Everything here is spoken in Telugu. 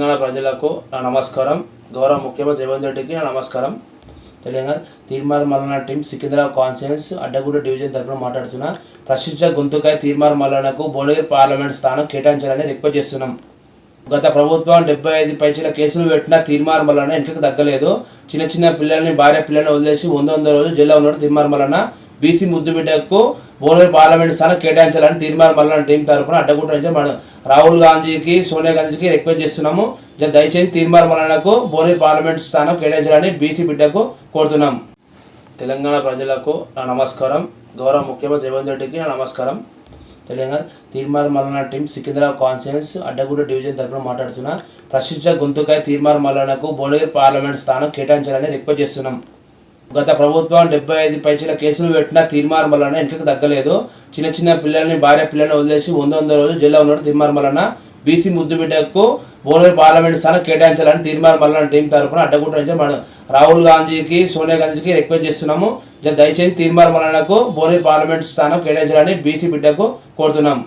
తెలంగాణ ప్రజలకు నా నమస్కారం. గౌరవ ముఖ్యమంత్రి రేవంత్ రెడ్డికి నా నమస్కారం. తెలంగాణ తీర్మార్ మల్లన్న టీం సికింద్రాబాద్ కాన్స్టిట్యూన్స్ అడ్డగూడ డివిజన్ తరఫున మాట్లాడుతున్నా. ప్రశ్నించ గొంతుకాయ తీర్మార్ మల్లన్నకు భువనగిరి పార్లమెంట్ స్థానం కేటాయించాలని రిక్వెస్ట్ చేస్తున్నాం. గత ప్రభుత్వం 75 పైచీల కేసులు పెట్టినా తీర్మార్ మల్లన్న ఇంటికి తగ్గలేదు. చిన్న చిన్న పిల్లల్ని భార్య పిల్లల్ని వదిలేసి 100 రోజులు జైల్లో ఉన్నాడు తీర్మార్ మల్లన్న. బీసీ ముద్దు బిడ్డకు భువనగిరి పార్లమెంట్ స్థానం కేటాయించాలని తీర్మార్ మల్లన్న టీం తరఫున అడ్డగూడ నుంచి రాహుల్ గాంధీకి సోనియా గాంధీకి రిక్వెస్ట్ చేస్తున్నాము. దయచేసి తీర్మార్ మల్లన్నకు భువనగిరి పార్లమెంట్ స్థానం కేటాయించాలని బీసీ బిడ్డకు కోరుతున్నాం. తెలంగాణ ప్రజలకు నా నమస్కారం. గౌరవ ముఖ్యమంత్రి రేవంత్ రెడ్డికి నా నమస్కారం. తెలంగాణ తీర్మార్ మల్లన్న టీం సికింద్రాబాద్ కాన్స్టిట్యూన్స్ అడ్డగూడ డివిజన్ తరఫున మాట్లాడుతున్నా. ప్రశ్నించ గొంతుకాయ తీర్మార్ మల్లన్నకు భువనగిరి పార్లమెంట్ స్థానం కేటాయించాలని రిక్వెస్ట్ చేస్తున్నాం. గత ప్రభుత్వం 75 పైచీల కేసులు పెట్టినా తీర్మార్ మల్లన్న ఇంటికి తగ్గలేదు. చిన్న చిన్న పిల్లల్ని భార్య పిల్లల్ని వదిలేసి 100 రోజులు జైల్లో ఉన్నాడు తీర్మార్ మల్లన్న. బీసీ ముద్దు బిడ్డకు భువనగిరి పార్లమెంట్ స్థానం కేటాయించాలని తీర్మార్ మల్లన్న టీం తరఫున అడ్డగూడ నుంచి రాహుల్ గాంధీకి సోనియా గాంధీకి రిక్వెస్ట్ చేస్తున్నాము. దయచేసి తీర్మార్ మల్లన్నకు భువనగిరి పార్లమెంట్ స్థానం కేటాయించాలని బీసీ బిడ్డకు కోరుతున్నాం.